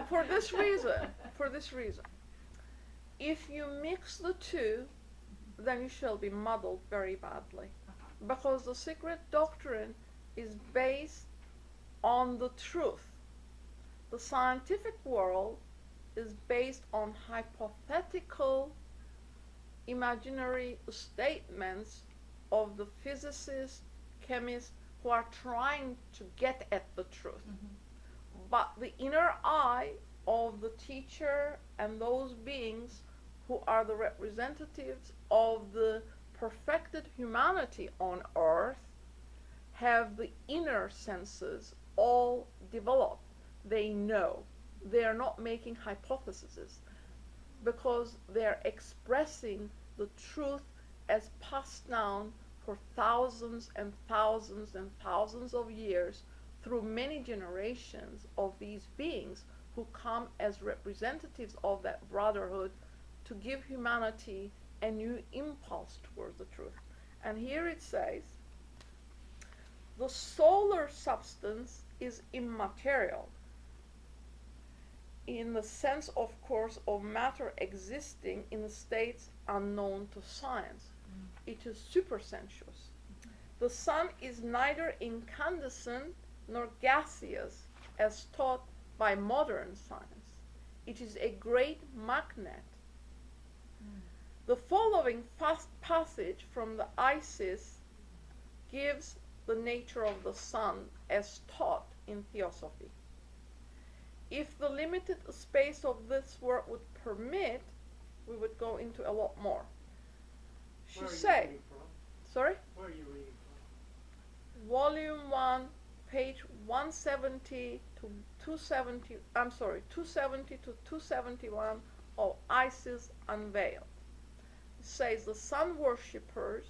for this reason, if you mix the two, then you shall be muddled very badly. Because the secret doctrine is based on the truth. The scientific world is based on hypothetical, imaginary statements of the physicists, chemists who are trying to get at the truth. But the inner eye of the teacher and those beings who are the representatives of the perfected humanity on earth have the inner senses all developed. They know. They are not making hypotheses because they are expressing the truth as passed down for thousands and thousands and thousands of years through many generations of these beings who come as representatives of that brotherhood to give humanity a new impulse towards the truth. And here it says, the solar substance is immaterial in the sense, of course, of matter existing in states unknown to science. It is supersensuous. The sun is neither incandescent nor gaseous as taught by modern science. It is a great magnet. The following passage from the Isis gives the nature of the sun as taught in theosophy. If the limited space of this work would permit, we would go into a lot more. She said, sorry? Where are you reading from? Volume 1, page 170 to 270, 270 to 271 of Isis Unveiled. It says the sun worshippers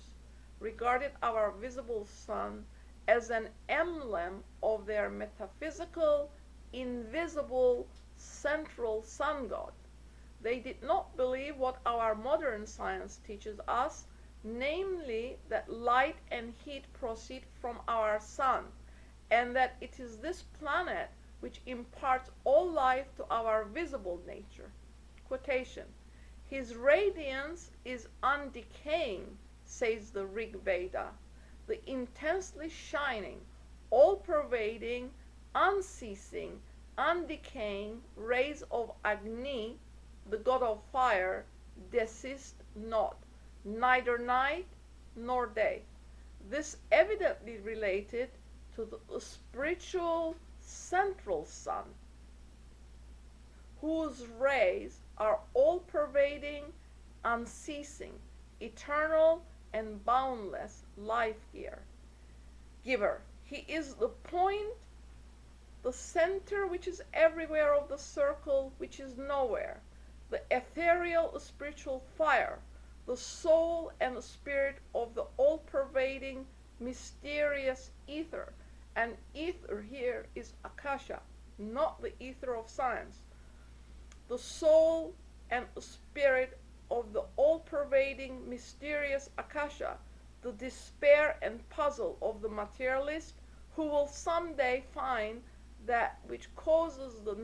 regarded our visible sun as an emblem of their metaphysical, invisible, central sun god. They did not believe what our modern science teaches us, namely that light and heat proceed from our sun, and that it is this planet which imparts all life to our visible nature. Quotation, his radiance is undecaying, says the Rig Veda, the intensely shining, all-pervading, unceasing, undecaying rays of Agni, the god of fire, desist not, neither night nor day. This evidently related to the spiritual central sun, whose rays are all-pervading, unceasing, eternal, and boundless life giver. He is the point, the center which is everywhere of the circle which is nowhere, the ethereal spiritual fire, the soul and the spirit of the all-pervading mysterious ether. And ether here is akasha, not the ether of science. The soul and the spirit of the all-pervading mysterious akasha, the despair and puzzle of the materialist who will someday find that which causes the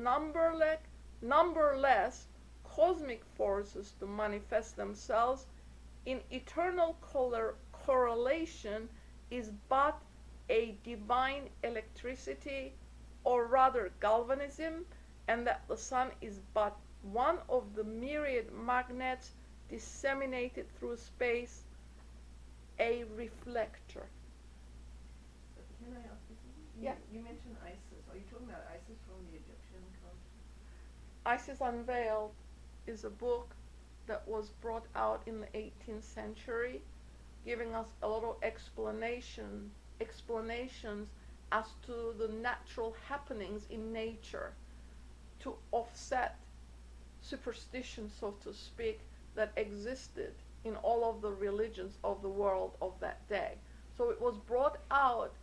numberless cosmic forces to manifest themselves in eternal correlation is but a divine electricity, or rather galvanism, and that the sun is but one of the myriad magnets disseminated through space, a reflector. Can I ask you something? Yeah. You mentioned Isis. Are you talking about Isis from the Egyptian culture? Isis Unveiled is a book that was brought out in the 18th century, giving us a lot of explanations as to the natural happenings in nature to offset superstition, so to speak, that existed in all of the religions of the world of that day. So it was brought out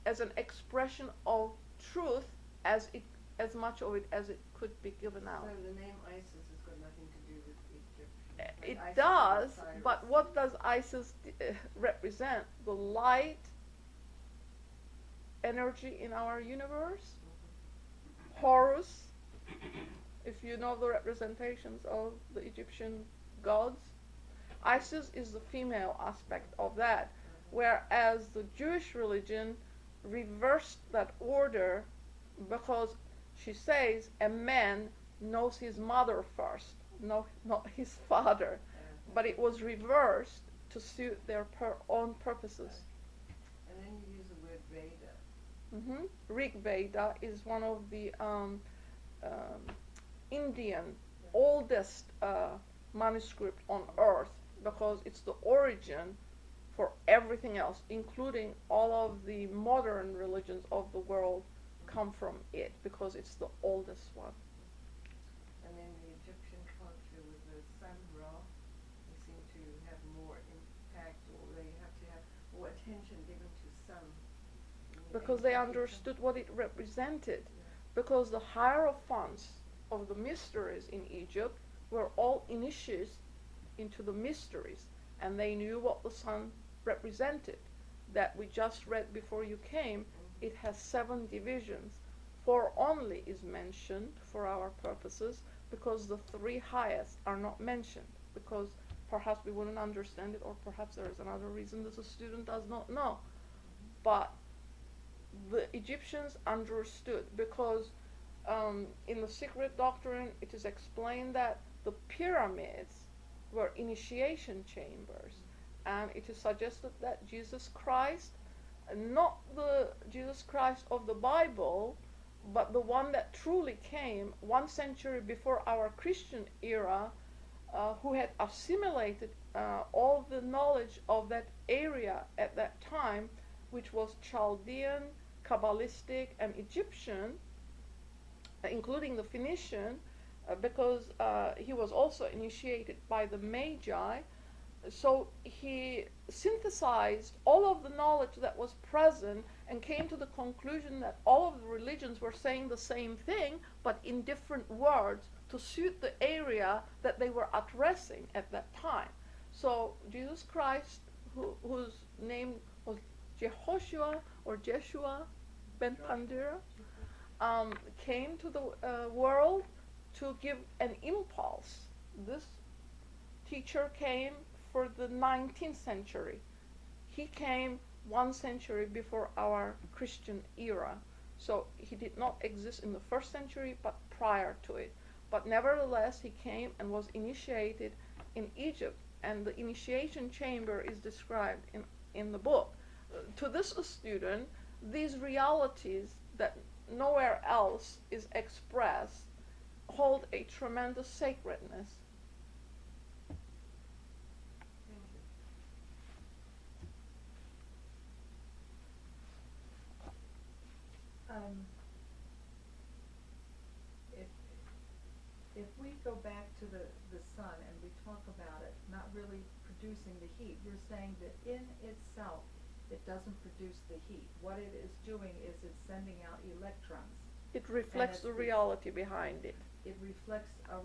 as an expression of truth as much of it as it could be given out. So the name Isis has got nothing to do with Egyptian. It Isis does, is Osiris. but what does Isis represent? The light energy in our universe. Horus you know the representations of the Egyptian gods, Isis is the female aspect of that, whereas the Jewish religion reversed that order because she says a man knows his mother first, no, not his father. But it was reversed to suit their own purposes. And then you use the word Veda. Rig Veda is one of the Indian oldest manuscript on earth because it's the origin for everything else, including all of the modern religions of the world come from it because it's the oldest one. And then the Egyptian culture with the sun Ra, they seem to have more impact, or they have to have more attention given to sun. Because they understood what it represented. Because the hierophants of the mysteries in Egypt were all initiates into the mysteries, and they knew what the sun represented. That we just read before you came, it has 7 divisions. 4 only is mentioned for our purposes because the 3 highest are not mentioned, because perhaps we wouldn't understand it, or perhaps there is another reason that the student does not know. But the Egyptians understood because in the secret doctrine it is explained that the pyramids were initiation chambers, and it is suggested that Jesus Christ, not the Jesus Christ of the Bible, but the one that truly came 1 century before our Christian era, who had assimilated all the knowledge of that area at that time, which was Chaldean, Kabbalistic, and Egyptian, including the Phoenician, because he was also initiated by the Magi. So he synthesized all of the knowledge that was present and came to the conclusion that all of the religions were saying the same thing, but in different words to suit the area that they were addressing at that time. So Jesus Christ, whose name was Jehoshua or Jeshua ben Pandira, came to the world to give an impulse. This teacher came for the 19th century. He came 1 century before our Christian era. So he did not exist in the 1st century, but prior to it. But nevertheless, he came and was initiated in Egypt, and the initiation chamber is described in the book. To this student, these realities that nowhere else is expressed hold a tremendous sacredness. If we go back to the sun and we talk about it not really producing the heat, you're saying that in itself it doesn't produce the heat. What it is doing is it's sending out electrons. It reflects the reality behind it. It reflects a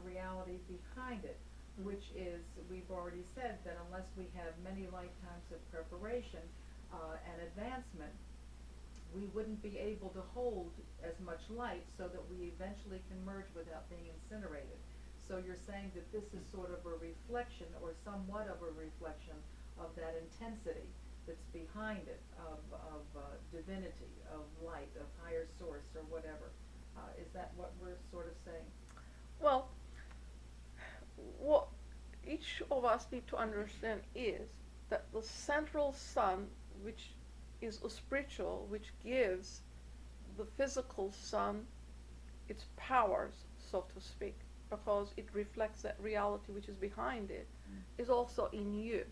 reality behind it, which is, we've already said that unless we have many lifetimes of preparation and advancement, we wouldn't be able to hold as much light so that we eventually can merge without being incinerated. So you're saying that this is sort of a reflection, or somewhat of a reflection, of that intensity that's behind it, of divinity, of light, of higher source, or whatever. Is that what we're sort of saying? Well, what each of us need to understand is that the central sun, which is a spiritual, which gives the physical sun its powers, so to speak, because it reflects that reality which is behind it, is also in you.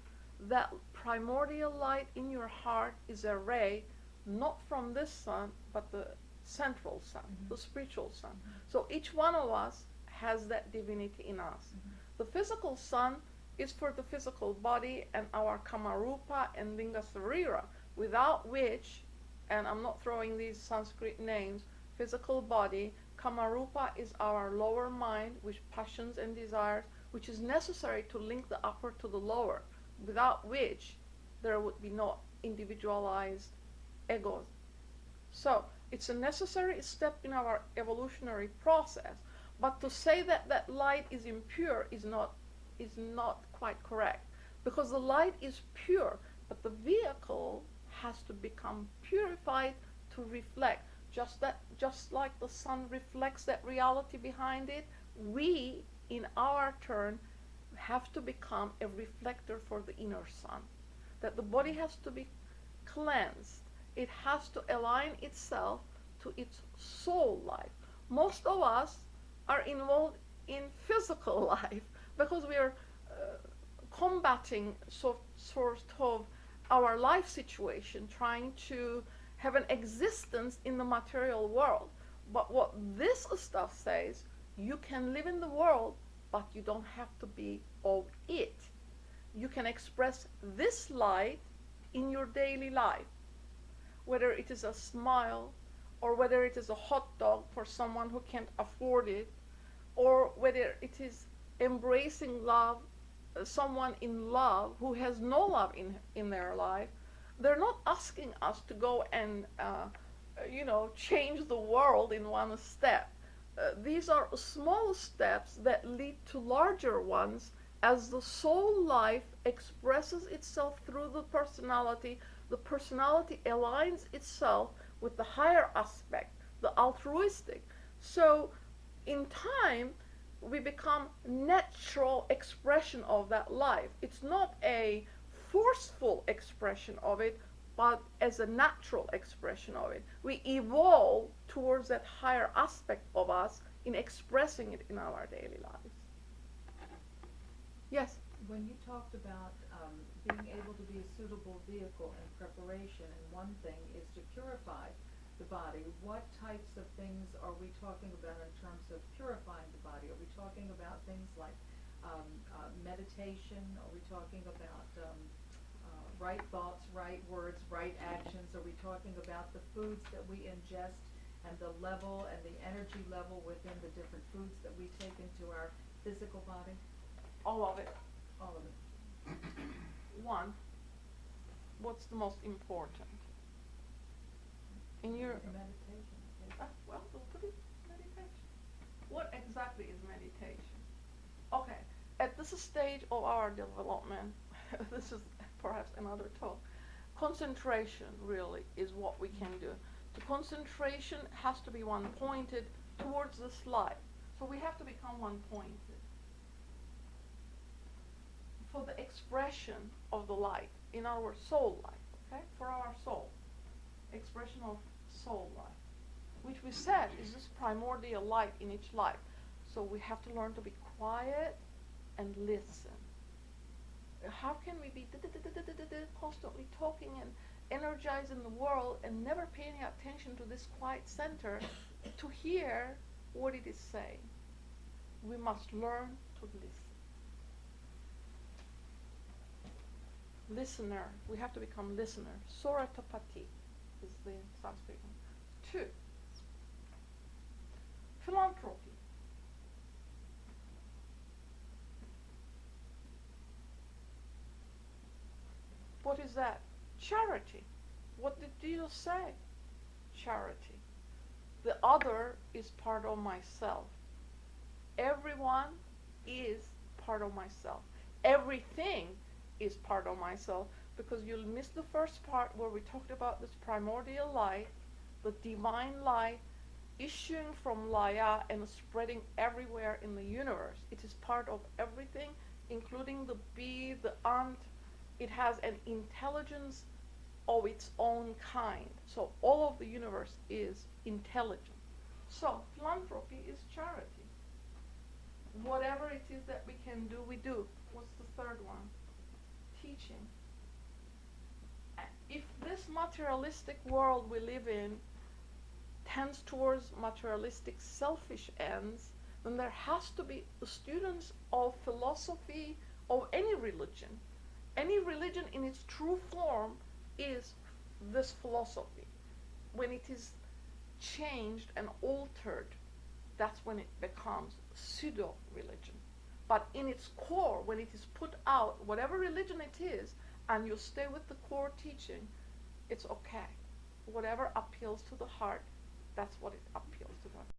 That primordial light in your heart is a ray, not from this sun, but the central sun, the spiritual sun. So each one of us has that divinity in us. The physical sun is for the physical body and our Kamarupa and Linga Sarira, without which, and I'm not throwing these Sanskrit names, physical body, Kamarupa is our lower mind, with passions and desires, which is necessary to link the upper to the lower, without which there would be no individualized ego. So it's a necessary step in our evolutionary process. But to say that that light is impure is not quite correct, because the light is pure, but the vehicle has to become purified to reflect. Just like the sun reflects that reality behind it, we, in our turn, have to become a reflector for the inner sun. That the body has to be cleansed. It has to align itself to its soul life. Most of us are involved in physical life because we are combating sort of our life situation, trying to have an existence in the material world. But what this stuff says, you can live in the world, but you don't have to be of it. You can express this light in your daily life, whether it is a smile, or whether it is a hot dog for someone who can't afford it, or whether it is embracing love, someone in love who has no love in their life. They're not asking us to go and change the world in one step. These are small steps that lead to larger ones as the soul life expresses itself through the personality. The personality aligns itself with the higher aspect, the altruistic. So in time, we become natural expression of that life. It's not a forceful expression of it, but as a natural expression of it. We evolve towards that higher aspect of us in expressing it in our daily lives. Yes? When you talked about being able to be a suitable vehicle in preparation, and one thing is to purify the body, what types of things are we talking about in terms of purifying the body? Are we talking about things like meditation? Are we talking about right thoughts, right words, right actions? Are we talking about the foods that we ingest and the level and the energy level within the different foods that we take into our physical body? All of it. All of it. One, what's the most important? In your meditation. well, we'll put it meditation. What exactly is meditation? Okay, at this stage of our development, this is perhaps another talk. Concentration really is what we can do. The concentration has to be one pointed towards this light. So we have to become one pointed for the expression of the light in our soul life, okay? For our soul. Expression of soul life, which we said is this primordial light in each life. So we have to learn to be quiet and listen. How can we be constantly talking and energizing the world and never paying attention to this quiet center to hear what it is saying? We must learn to listen. Listener. We have to become listener. Soratapati is the Sanskrit one. 2. Philanthropy. What is that? Charity. What did Jesus say? Charity. The other is part of myself. Everyone is part of myself. Everything is part of myself, because you'll miss the first part where we talked about this primordial light, the divine light issuing from Laya and spreading everywhere in the universe. It is part of everything, including the bee, the ant. It has an intelligence of its own kind. So all of the universe is intelligent. So philanthropy is charity. Whatever it is that we can do, we do. What's the third one? Teaching. If this materialistic world we live in tends towards materialistic selfish ends, then there has to be students of philosophy, of any religion. Any religion in its true form is this philosophy. When it is changed and altered, that's when it becomes pseudo-religion. But in its core, when it is put out, whatever religion it is, and you stay with the core teaching, it's okay. Whatever appeals to the heart, that's what it appeals to the heart.